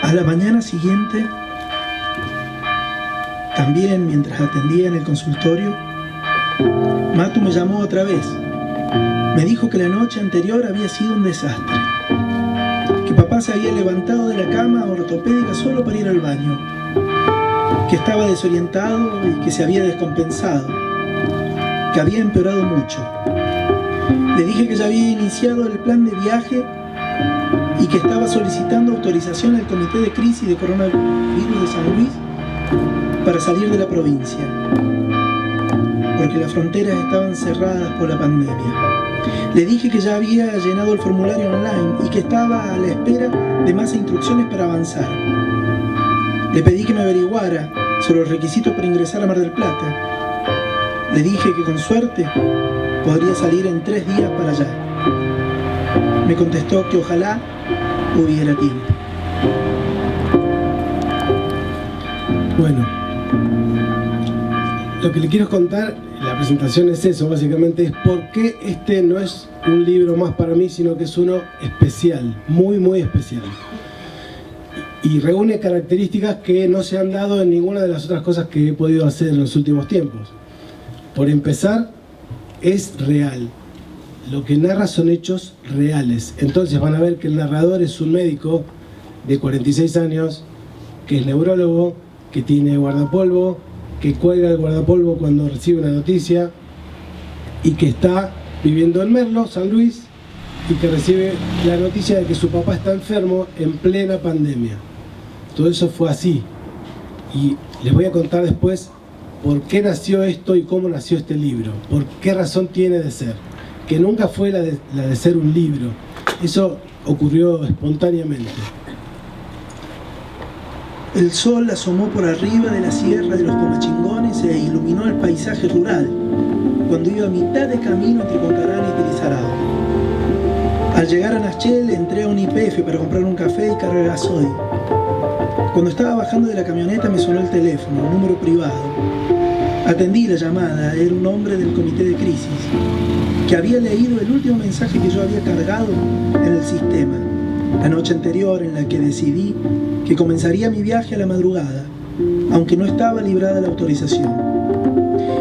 A la mañana siguiente, también mientras atendía en el consultorio, Matu me llamó otra vez. Me dijo que la noche anterior había sido un desastre, que papá se había levantado de la cama ortopédica solo para ir al baño, que estaba desorientado y que se había descompensado, que había empeorado mucho. Le dije que ya había iniciado el plan de viaje y que estaba solicitando autorización al Comité de Crisis de Coronavirus de San Luis para salir de la provincia, porque las fronteras estaban cerradas por la pandemia. Le dije que ya había llenado el formulario online y que estaba a la espera de más instrucciones para avanzar. Le pedí que me averiguara sobre los requisitos para ingresar a Mar del Plata. Le dije que con suerte podría salir en 3 días para allá. Me contestó que ojalá hubiera tiempo. Bueno, lo que le quiero contar, la presentación es eso, básicamente es por qué este no es un libro más para mí, sino que es uno especial, muy muy especial. Y reúne características que no se han dado en ninguna de las otras cosas que he podido hacer en los últimos tiempos. Por empezar, es real. Lo que narra son hechos reales. Entonces van a ver que el narrador es un médico de 46 años, que es neurólogo, que tiene guardapolvo, que cuelga el guardapolvo cuando recibe una noticia y que está viviendo en Merlo, San Luis, y que recibe la noticia de que su papá está enfermo en plena pandemia. Todo eso fue así. Y les voy a contar después por qué nació esto y cómo nació este libro, por qué razón tiene de ser, que nunca fue la de ser un libro. Eso ocurrió espontáneamente. El sol asomó por arriba de la sierra de los Comachingones e iluminó el paisaje rural, cuando iba a mitad de camino entre Concarán y Tilizarao. Al llegar a Nachel entré a un YPF para comprar un café y cargar gasoil. Cuando estaba bajando de la camioneta me sonó el teléfono, un número privado. Atendí la llamada, era un hombre del Comité de Crisis, que había leído el último mensaje que yo había cargado en el sistema, la noche anterior en la que decidí que comenzaría mi viaje a la madrugada, aunque no estaba librada la autorización.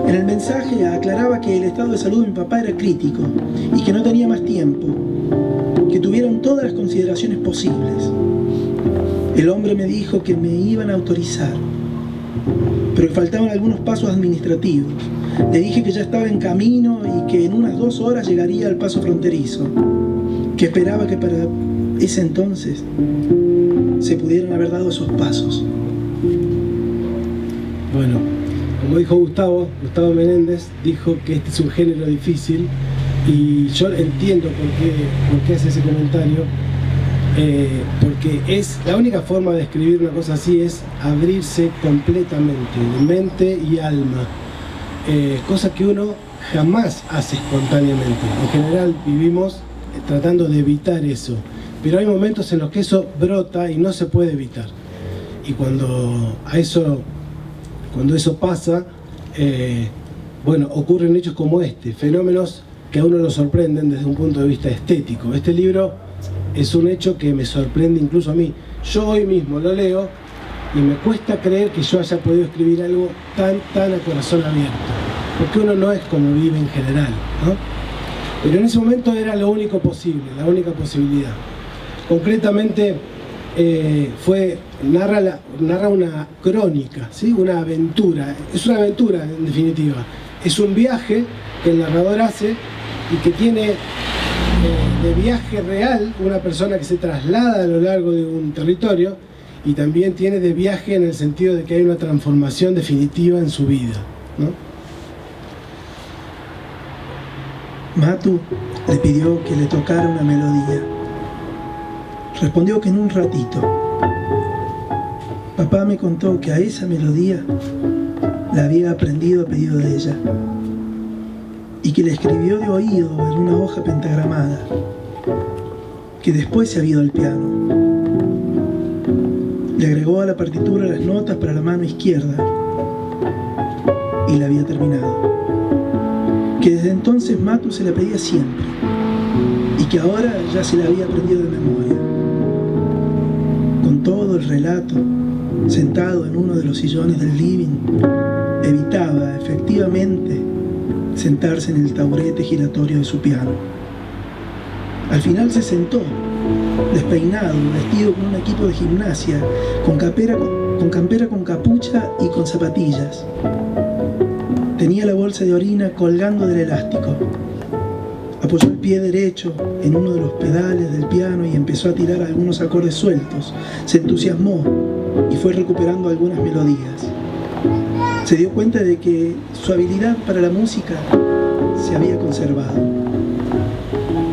En el mensaje aclaraba que el estado de salud de mi papá era crítico y que no tenía más tiempo, que tuvieran todas las consideraciones posibles. El hombre me dijo que me iban a autorizar, pero que faltaban algunos pasos administrativos. Le dije que ya estaba en camino y que en unas 2 horas llegaría al paso fronterizo, que esperaba que para ese entonces se pudieran haber dado esos pasos. Bueno, como dijo Gustavo Menéndez, dijo que este es un género difícil y yo entiendo por qué hace ese comentario, porque es la única forma de escribir una cosa así es abrirse completamente de mente y alma, cosa que uno jamás hace espontáneamente. En general vivimos tratando de evitar eso, pero hay momentos en los que eso brota y no se puede evitar. Y cuando eso pasa, bueno, ocurren hechos como este, fenómenos que a uno lo sorprenden desde un punto de vista estético. Este libro es un hecho que me sorprende incluso a mí. Yo hoy mismo lo leo y me cuesta creer que yo haya podido escribir algo tan a corazón abierto, porque uno no es como vive en general, ¿no? Pero en ese momento era lo único posible, la única posibilidad. Concretamente narra una crónica, ¿sí? Una aventura. Es una aventura en definitiva. Es un viaje que el narrador hace y que tiene de viaje real una persona que se traslada a lo largo de un territorio, y también tiene de viaje en el sentido de que hay una transformación definitiva en su vida, ¿no? Matu le pidió que le tocara una melodía. Respondió que en un ratito. Papá me contó que a esa melodía la había aprendido a pedido de ella y que la escribió de oído en una hoja pentagramada, que después se había ido al piano. Le agregó a la partitura las notas para la mano izquierda y la había terminado. Que desde entonces Matu se la pedía siempre y que ahora ya se la había aprendido de memoria, con todo todo el relato, sentado en uno de los sillones del living, evitaba efectivamente sentarse en el taburete giratorio de su piano. Al final se sentó, despeinado, vestido con un equipo de gimnasia, con campera con capucha y con zapatillas. Tenía la bolsa de orina colgando del elástico. Apoyó el pie derecho en uno de los pedales del piano y empezó a tirar algunos acordes sueltos. Se entusiasmó y fue recuperando algunas melodías. Se dio cuenta de que su habilidad para la música se había conservado,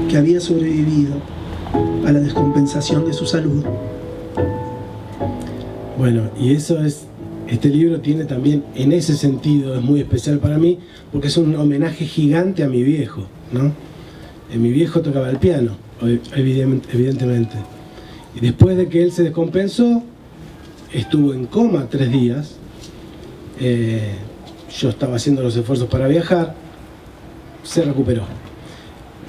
que había sobrevivido a la descompensación de su salud. Bueno, y eso es, este libro tiene también, en ese sentido, es muy especial para mí, porque es un homenaje gigante a mi viejo, ¿no? Mi viejo tocaba el piano, evidentemente. Y después de que él se descompensó, estuvo en coma 3 días. Yo estaba haciendo los esfuerzos para viajar, se recuperó.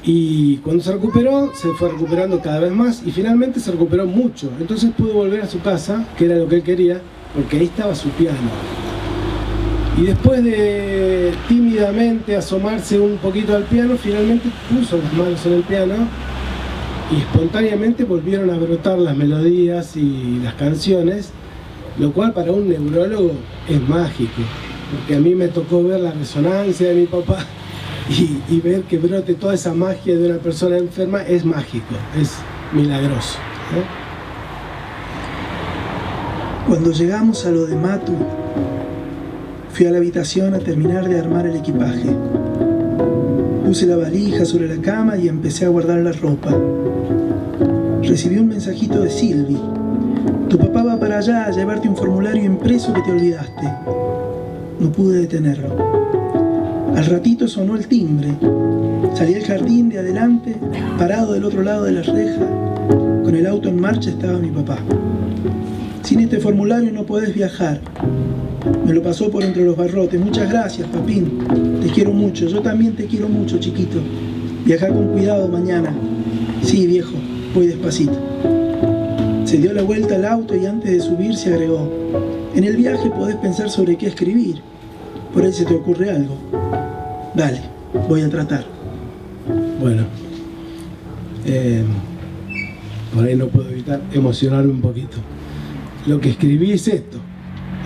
Y cuando se recuperó, se fue recuperando cada vez más y finalmente se recuperó mucho. Entonces pudo volver a su casa, que era lo que él quería, porque ahí estaba su piano. Y después de tímidamente asomarse un poquito al piano, finalmente puso las manos en el piano y espontáneamente volvieron a brotar las melodías y las canciones, lo cual para un neurólogo es mágico, porque a mí me tocó ver la resonancia de mi papá y ver que brote toda esa magia de una persona enferma es mágico, es milagroso, ¿no? Cuando llegamos a lo de Matu, fui a la habitación a terminar de armar el equipaje. Puse la valija sobre la cama y empecé a guardar la ropa. Recibí un mensajito de Silvi. Tu papá va para allá a llevarte un formulario impreso que te olvidaste. No pude detenerlo. Al ratito sonó el timbre. Salí al jardín de adelante, parado del otro lado de la reja. Con el auto en marcha estaba mi papá. Sin este formulario no podés viajar. Me lo pasó por entre los barrotes. Muchas gracias, papín. Te quiero mucho. Yo también te quiero mucho, chiquito. Viajá con cuidado mañana. Sí, viejo, voy despacito. Se dio la vuelta al auto y antes de subir se agregó: en el viaje podés pensar sobre qué escribir. Por ahí se te ocurre algo. Dale, voy a tratar. Bueno, por ahí no puedo evitar emocionarme un poquito. Lo que escribí es esto.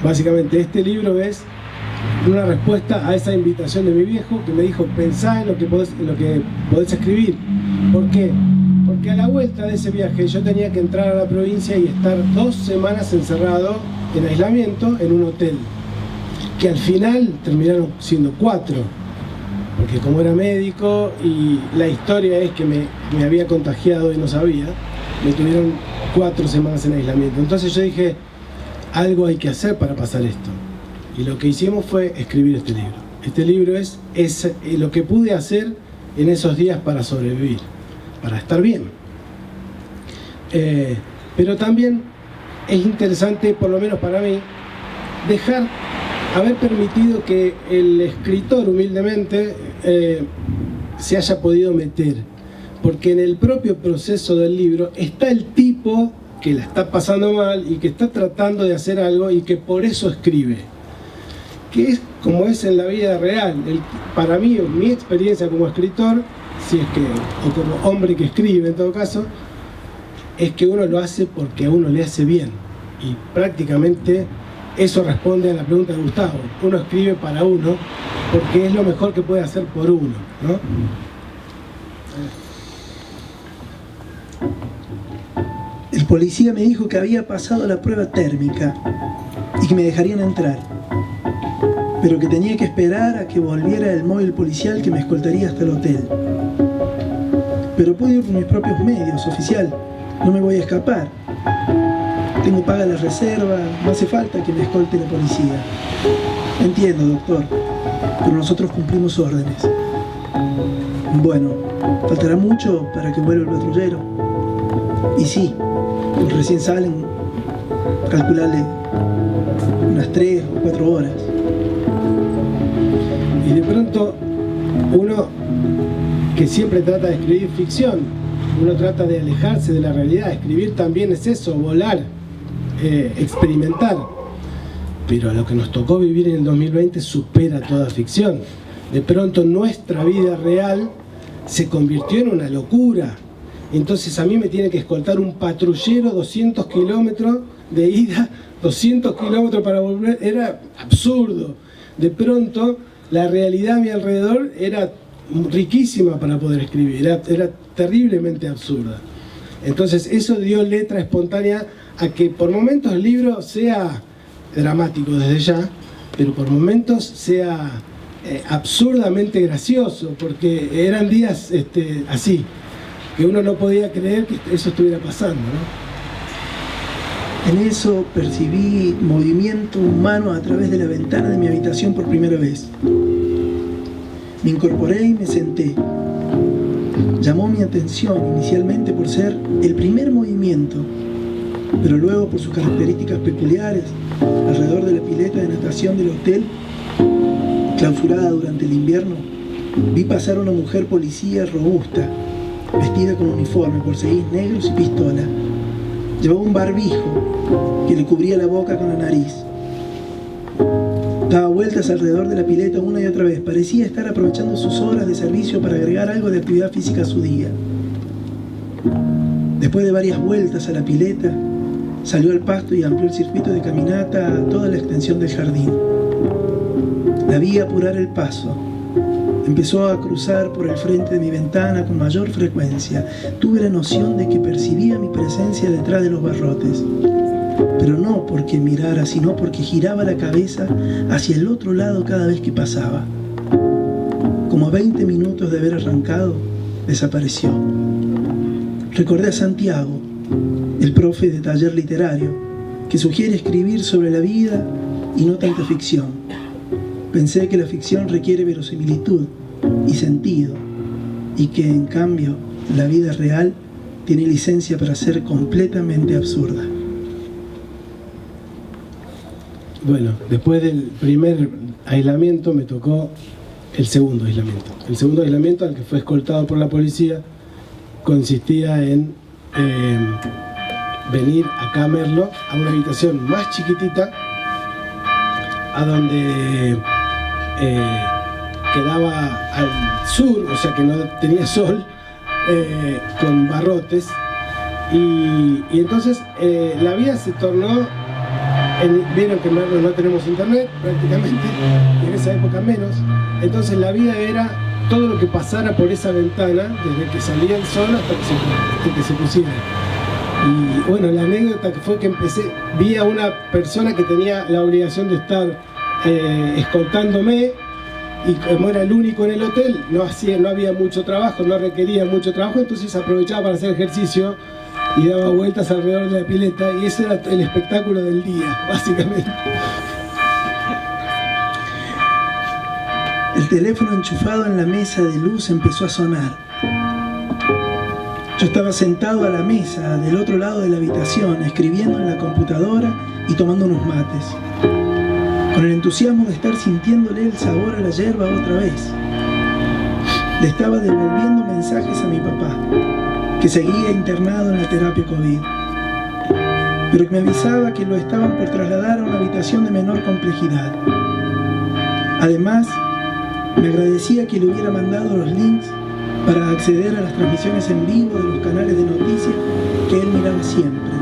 Básicamente este libro es una respuesta a esa invitación de mi viejo que me dijo: pensá en lo que podés escribir. ¿Por qué? Porque a la vuelta de ese viaje yo tenía que entrar a la provincia y estar 2 semanas encerrado en aislamiento en un hotel, que al final terminaron siendo 4, porque como era médico y la historia es que me había contagiado y no sabía, me tuvieron 4 semanas en aislamiento. Entonces yo dije, algo hay que hacer para pasar esto. Y lo que hicimos fue escribir este libro. Este libro es lo que pude hacer en esos días para sobrevivir, para estar bien. Pero también es interesante, por lo menos para mí, haber permitido que el escritor humildemente se haya podido meter. Porque en el propio proceso del libro está el tipo que la está pasando mal y que está tratando de hacer algo y que por eso escribe. Que es como es en la vida real. Para mí, mi experiencia como escritor, o como hombre que escribe en todo caso, es que uno lo hace porque a uno le hace bien. Y prácticamente eso responde a la pregunta de Gustavo. Uno escribe para uno porque es lo mejor que puede hacer por uno, ¿no? El policía me dijo que había pasado la prueba térmica y que me dejarían entrar, pero que tenía que esperar a que volviera el móvil policial que me escoltaría hasta el hotel. Pero puedo ir por mis propios medios, oficial. No me voy a escapar. Tengo paga la reserva, no hace falta que me escolte la policía. Entiendo, doctor, pero nosotros cumplimos órdenes. Bueno, faltará mucho para que vuelva el patrullero. Y sí, recién salen, calcularle unas 3 o 4 horas. Y de pronto, uno que siempre trata de escribir ficción, uno trata de alejarse de la realidad. Escribir también es eso, volar. experimentar. Pero lo que nos tocó vivir en el 2020 supera toda ficción. De pronto nuestra vida real se convirtió en una locura. Entonces a mí me tiene que escoltar un patrullero 200 kilómetros de ida, 200 kilómetros para volver. Era absurdo. De pronto la realidad a mi alrededor era riquísima para poder escribir, era terriblemente absurda. Entonces eso dio letra espontánea a que por momentos el libro sea dramático desde ya, pero por momentos sea absurdamente gracioso, porque eran días así, que uno no podía creer que eso estuviera pasando, ¿no? En eso percibí movimiento humano a través de la ventana de mi habitación por primera vez. Me incorporé y me senté. Llamó mi atención inicialmente por ser el primer movimiento, pero luego por sus características peculiares alrededor de la pileta de natación del hotel, clausurada durante el invierno. Vi pasar a una mujer policía robusta, vestida con uniforme, borceguís negros y pistola. Llevaba un barbijo que le cubría la boca con la nariz. Daba vueltas alrededor de la pileta una y otra vez. Parecía estar aprovechando sus horas de servicio para agregar algo de actividad física a su día. Después de varias vueltas a la pileta, salió al pasto y amplió el circuito de caminata a toda la extensión del jardín. La vi apurar el paso. Empezó a cruzar por el frente de mi ventana con mayor frecuencia. Tuve la noción de que percibía mi presencia detrás de los barrotes. Pero no porque mirara, sino porque giraba la cabeza hacia el otro lado cada vez que pasaba. Como a 20 minutos de haber arrancado, desapareció. Recordé a Santiago, el profe de taller literario, que sugiere escribir sobre la vida y no tanta ficción. Pensé que la ficción requiere verosimilitud y sentido, y que en cambio la vida real tiene licencia para ser completamente absurda. Bueno, después del primer aislamiento me tocó el segundo aislamiento. El segundo aislamiento, al que fue escoltado por la policía, consistía en venir acá a Merlo, a una habitación más chiquitita, a donde quedaba al sur, o sea que no tenía sol, con barrotes, y entonces la vida se tornó, vieron que en Merlo no tenemos internet prácticamente, y en esa época menos, entonces la vida era todo lo que pasara por esa ventana, desde que salía el sol hasta que se pusiera. Y bueno, la anécdota que fue que vi a una persona que tenía la obligación de estar escoltándome, y como era el único en el hotel, no había mucho trabajo, no requería mucho trabajo, entonces aprovechaba para hacer ejercicio y daba vueltas alrededor de la pileta, y ese era el espectáculo del día, básicamente. El teléfono enchufado en la mesa de luz empezó a sonar. Yo estaba sentado a la mesa del otro lado de la habitación, escribiendo en la computadora y tomando unos mates, con el entusiasmo de estar sintiéndole el sabor a la yerba otra vez. Le estaba devolviendo mensajes a mi papá, que seguía internado en la terapia COVID, pero que me avisaba que lo estaban por trasladar a una habitación de menor complejidad. Además, me agradecía que le hubiera mandado los links para acceder a las transmisiones en vivo de los canales de noticias que él miraba siempre.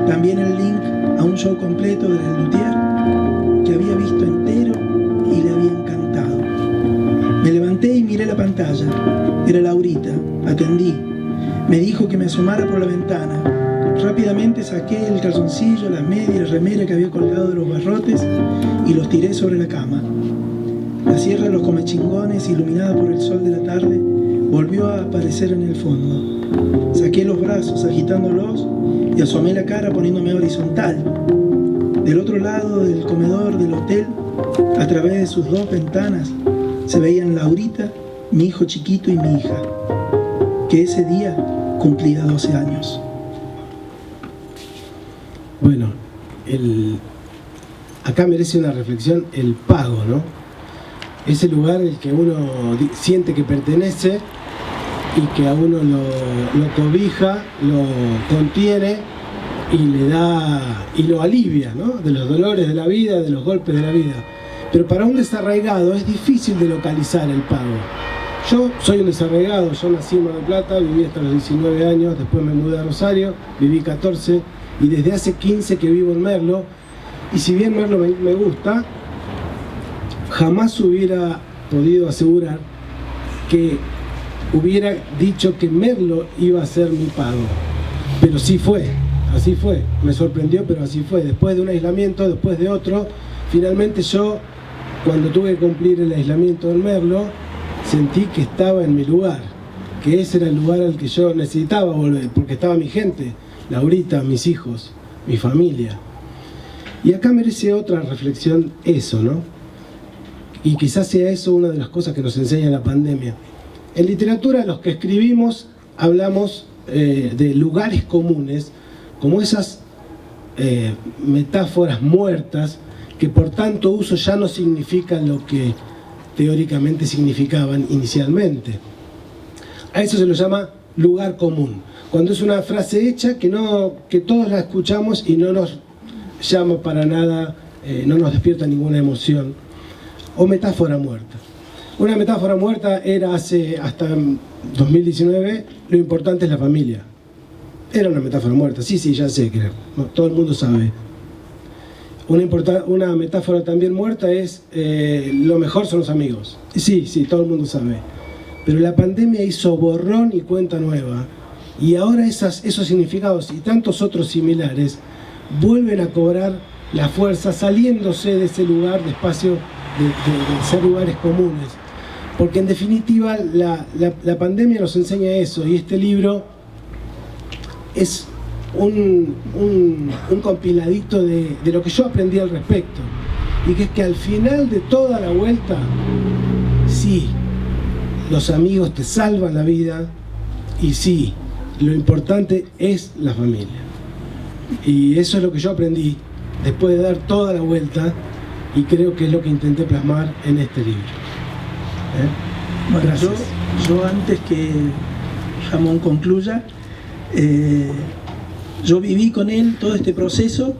También el link a un show completo de Les Luthiers que había visto entero y le había encantado. Me levanté y miré la pantalla. Era Laurita. Atendí. Me dijo que me asomara por la ventana. Rápidamente saqué el calzoncillo, las medias y la remera que había colgado de los barrotes y los tiré sobre la cama. La sierra de los Comechingones, iluminada por el sol de la tarde, volvió a aparecer en el fondo. Saqué los brazos agitándolos y asomé la cara poniéndome horizontal. Del otro lado del comedor del hotel, a través de sus dos ventanas, se veían Laurita, mi hijo chiquito y mi hija, que ese día cumplía 12 años. Bueno, acá merece una reflexión el pago, ¿no? Ese lugar en el que uno siente que pertenece y que a uno lo cobija, lo contiene y lo alivia, ¿no? De los dolores de la vida, de los golpes de la vida. Pero para un desarraigado es difícil de localizar el pago. Yo soy un desarraigado, yo nací en Mar del Plata, viví hasta los 19 años, después me mudé a Rosario, viví 14 y desde hace 15 que vivo en Merlo. Y si bien Merlo me gusta, jamás hubiera podido asegurar que hubiera dicho que Merlo iba a ser mi pago. Pero sí fue, así fue. Me sorprendió, pero así fue. Después de un aislamiento, después de otro, finalmente yo, cuando tuve que cumplir el aislamiento en Merlo, sentí que estaba en mi lugar, que ese era el lugar al que yo necesitaba volver, porque estaba mi gente, Laurita, mis hijos, mi familia. Y acá merece otra reflexión eso, ¿no? Y quizás sea eso una de las cosas que nos enseña la pandemia. En literatura, los que escribimos, hablamos de lugares comunes, como esas metáforas muertas, que por tanto uso ya no significan lo que teóricamente significaban inicialmente. A eso se lo llama lugar común, cuando es una frase hecha que todos la escuchamos y no nos llama para nada, no nos despierta ninguna emoción, o metáfora muerta. Una metáfora muerta era hasta 2019, lo importante es la familia. Era una metáfora muerta, sí, ya sé, creo, todo el mundo sabe. Una metáfora también muerta es lo mejor son los amigos. Sí, todo el mundo sabe. Pero la pandemia hizo borrón y cuenta nueva. Y ahora esos significados y tantos otros similares vuelven a cobrar la fuerza saliéndose de ese lugar de espacio de ser lugares comunes. Porque en definitiva la pandemia nos enseña eso, y este libro es un compiladito de lo que yo aprendí al respecto, y que es que al final de toda la vuelta, sí, los amigos te salvan la vida, y sí, lo importante es la familia. Y eso es lo que yo aprendí después de dar toda la vuelta, y creo que es lo que intenté plasmar en este libro. Bueno, gracias. Yo antes que Ramón concluya, yo viví con él todo este proceso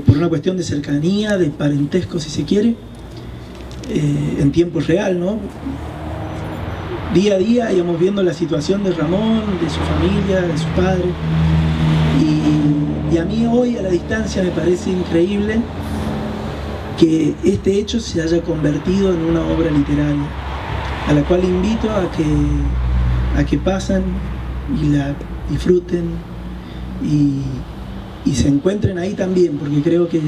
por una cuestión de cercanía, de parentesco si se quiere, en tiempo real, ¿no? Día a día íbamos viendo la situación de Ramón, de su familia, de su padre, y a mí hoy a la distancia me parece increíble que este hecho se haya convertido en una obra literaria, a la cual invito a que pasen y la disfruten y se encuentren ahí también, porque creo que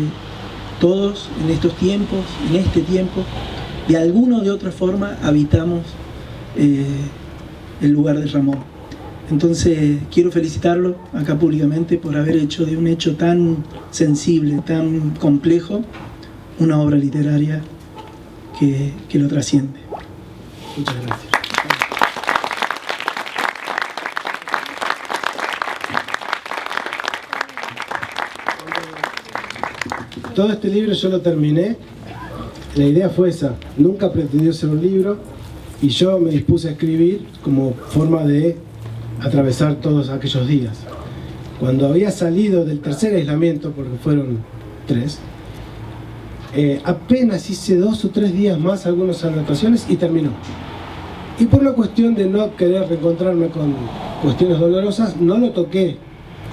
todos en estos tiempos, en este tiempo, de alguna o de otra forma habitamos el lugar de Ramón. Entonces quiero felicitarlo acá públicamente por haber hecho de un hecho tan sensible, tan complejo, una obra literaria que lo trasciende. Muchas gracias. Todo este libro yo lo terminé, la idea fue esa, nunca pretendió ser un libro, y yo me dispuse a escribir como forma de atravesar todos aquellos días. Cuando había salido del tercer aislamiento, porque fueron 3, apenas hice 2 o 3 días más algunas anotaciones y terminó. Y por una cuestión de no querer reencontrarme con cuestiones dolorosas, no lo toqué,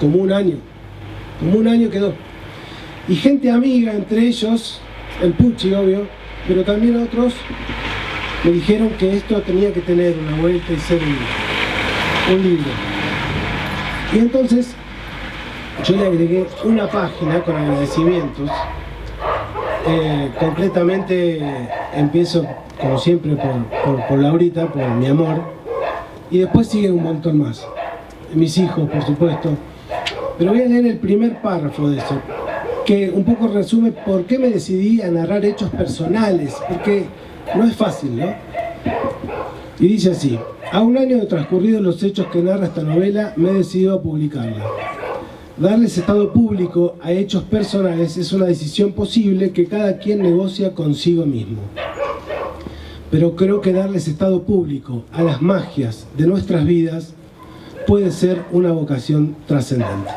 como un año quedó. Y gente amiga, entre ellos, el Pucci, obvio, pero también otros, me dijeron que esto tenía que tener una vuelta y ser un libro. Y entonces yo le agregué una página con agradecimientos. Completamente empiezo, como siempre, por Laurita, por mi amor, y después sigue un montón más. Mis hijos, por supuesto. Pero voy a leer el primer párrafo de eso, que un poco resume por qué me decidí a narrar hechos personales, porque no es fácil, ¿no? Y dice así: a un año de transcurridos los hechos que narra esta novela, me he decidido a publicarla. Darles estado público a hechos personales es una decisión posible que cada quien negocia consigo mismo. Pero creo que darles estado público a las magias de nuestras vidas puede ser una vocación trascendente.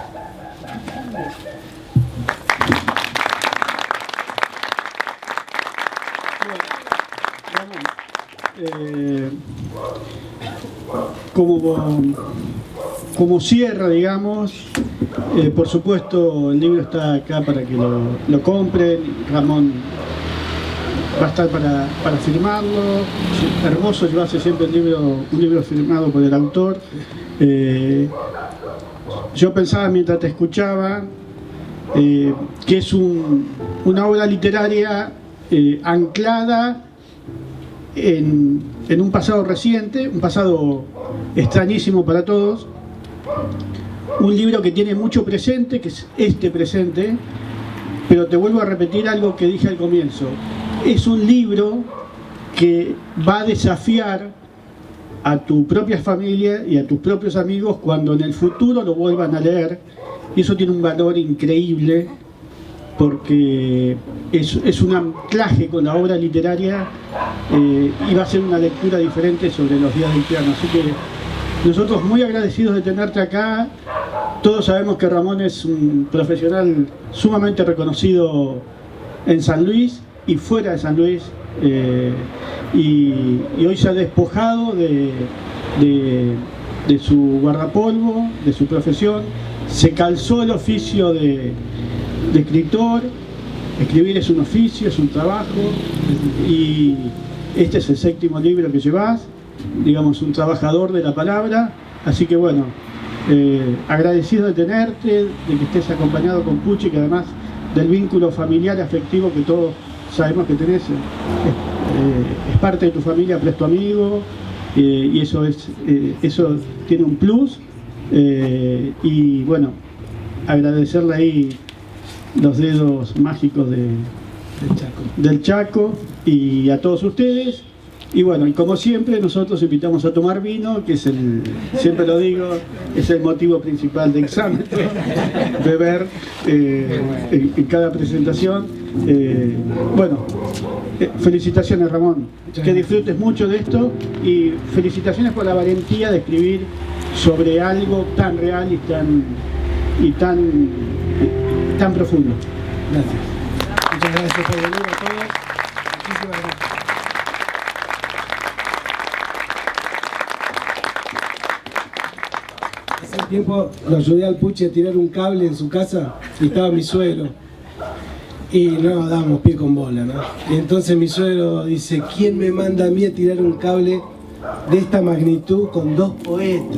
como cierre, digamos, por supuesto el libro está acá para que lo compren. Ramón va a estar para firmarlo. Es hermoso llevarse siempre un libro firmado por el autor. Yo pensaba mientras te escuchaba que es una obra literaria anclada en un pasado reciente, un pasado extrañísimo para todos, un libro que tiene mucho presente, que es este presente, pero te vuelvo a repetir algo que dije al comienzo. Es un libro que va a desafiar a tu propia familia y a tus propios amigos cuando en el futuro lo vuelvan a leer, y eso tiene un valor increíble porque es un anclaje con la obra literaria y va a ser una lectura diferente sobre los días del piano. Así que nosotros muy agradecidos de tenerte acá. Todos sabemos que Ramón es un profesional sumamente reconocido en San Luis y fuera de San Luis, y hoy se ha despojado de su guardapolvo, de su profesión, se calzó el oficio de escritor. Escribir es un oficio, es un trabajo, y este es el 7º libro que llevas, digamos, un trabajador de la palabra. Así que bueno, agradecido de tenerte, de que estés acompañado con Puchi, que además del vínculo familiar afectivo que todos sabemos que tenés, es parte de tu familia, pero es tu amigo, y eso tiene un plus. Y bueno, agradecerle ahí los dedos mágicos del Chaco y a todos ustedes. Y bueno, y como siempre nosotros invitamos a tomar vino, que es siempre lo digo, es el motivo principal de Exámetro, beber en cada presentación. Bueno, felicitaciones, Ramón, que disfrutes mucho de esto, y felicitaciones por la valentía de escribir sobre algo tan real y tan profundo. Gracias. Muchas gracias por venir a todos. Muchísimas gracias. Hace tiempo lo ayudé al Puchi a tirar un cable en su casa y estaba mi suegro. Y no dábamos pie con bola, ¿no? Y entonces mi suegro dice: ¿quién me manda a mí a tirar un cable de esta magnitud con 2 poetas?